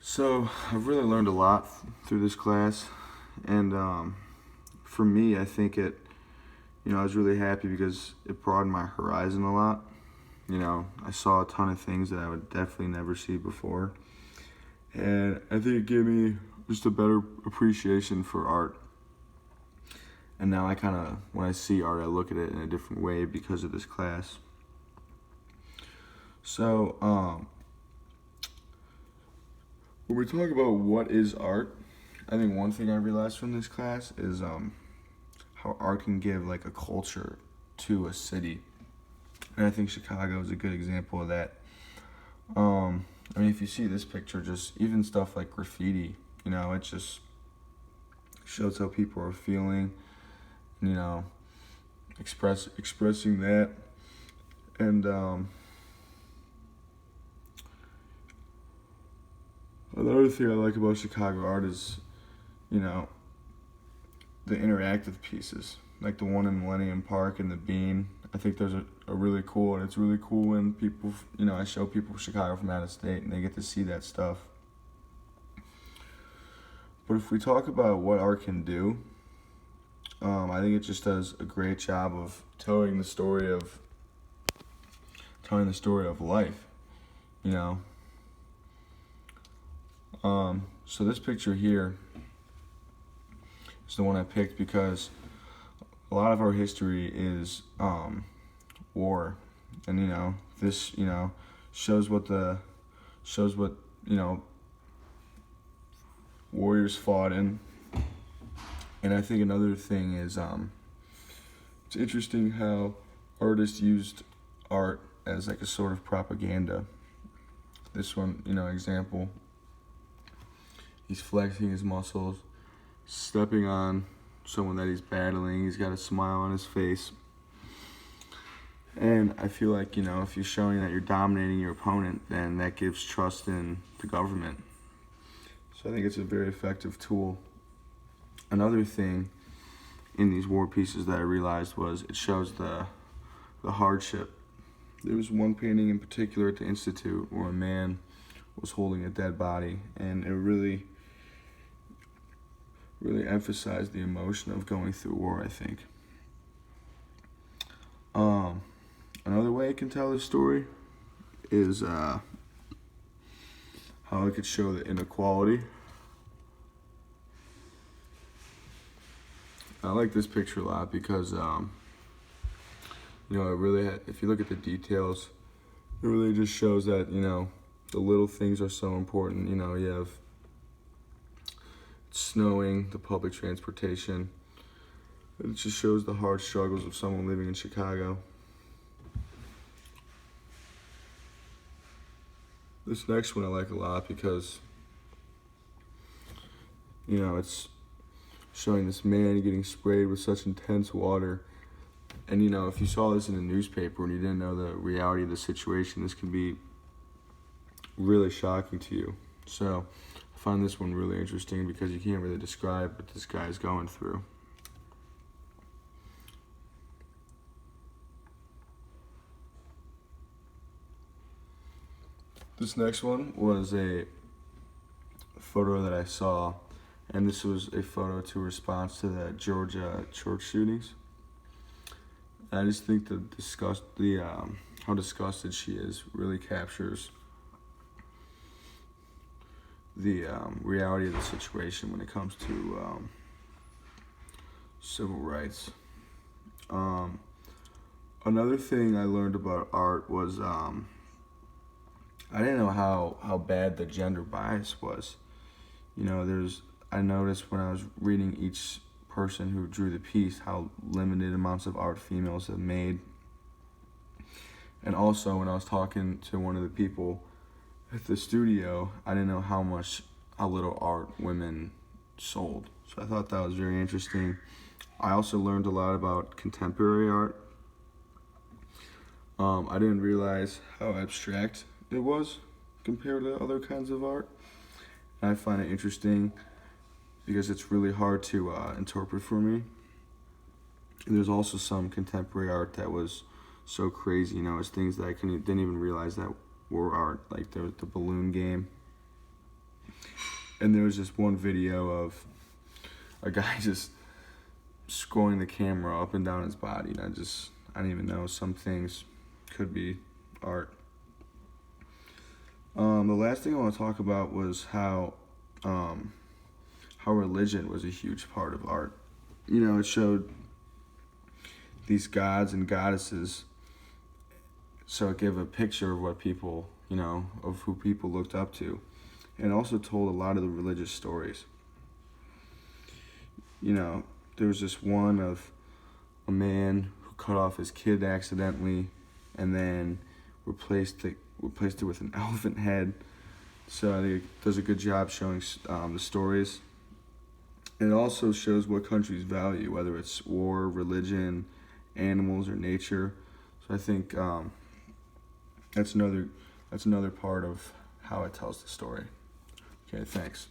So I've really learned a lot through this class, and for me, I think I was really happy because it broadened my horizon a lot. I saw a ton of things that I would definitely never see before, and I think it gave me just a better appreciation for art. And now when I see art, I look at it in a different way because of this class. So, when we talk about what is art, I think one thing I realized from this class is how art can give like a culture to a city, and I think Chicago is a good example of that. If you see this picture, just even stuff like graffiti, it just shows how people are feeling, you know, expressing that, and another thing I like about Chicago art is, you know, the interactive pieces, like the one in Millennium Park and the Bean. I think those are really cool, and it's really cool when people, I show people from Chicago from out of state, and they get to see that stuff. But if we talk about what art can do, I think it just does a great job of telling the story of life. You know. So this picture here is the one I picked because a lot of our history is war, and this shows what warriors fought in. And I think another thing is it's interesting how artists used art as like a sort of propaganda. This one, example, he's flexing his muscles, stepping on someone that he's battling. He's got a smile on his face. And I feel like, if you're showing that you're dominating your opponent, then that gives trust in the government. So I think it's a very effective tool. Another thing in these war pieces that I realized was it shows the hardship. There was one painting in particular at the Institute where a man was holding a dead body, and it really emphasized the emotion of going through war, I think. Another way I can tell this story is how I could show the inequality. I like this picture a lot because, if you look at the details, it really just shows that, the little things are so important. You have snowing, the public transportation. It just shows the hard struggles of someone living in Chicago. This next one I like a lot because, it's showing this man getting sprayed with such intense water. And, if you saw this in a newspaper and you didn't know the reality of the situation, this can be really shocking to you. So I find this one really interesting because you can't really describe what this guy is going through. This next one was a photo that I saw, and this was a photo to response to the Georgia church shootings. I just think how disgusted she is really captures the reality of the situation when it comes to civil rights. Another thing I learned about art was I didn't know how bad the gender bias was. I noticed when I was reading each person who drew the piece how limited amounts of art females have made. And also when I was talking to one of the people at the studio, I didn't know how little art women sold. So I thought that was very interesting. I also learned a lot about contemporary art. I didn't realize how abstract it was compared to other kinds of art. And I find it interesting because it's really hard to interpret for me. And there's also some contemporary art that was so crazy, it's things that I didn't even realize that were art, like the balloon game. And there was just one video of a guy just scrolling the camera up and down his body, and I didn't even know some things could be art. The last thing I want to talk about was how religion was a huge part of art. You know, it showed these gods and goddesses, so it gave a picture of what people, you know, of who people looked up to, and also told a lot of the religious stories. You know, there was this one of a man who cut off his kid accidentally, and then replaced it with an elephant head. So I think it does a good job showing the stories. And it also shows what countries value, whether it's war, religion, animals, or nature. So I think that's another part of how it tells the story. Okay, thanks.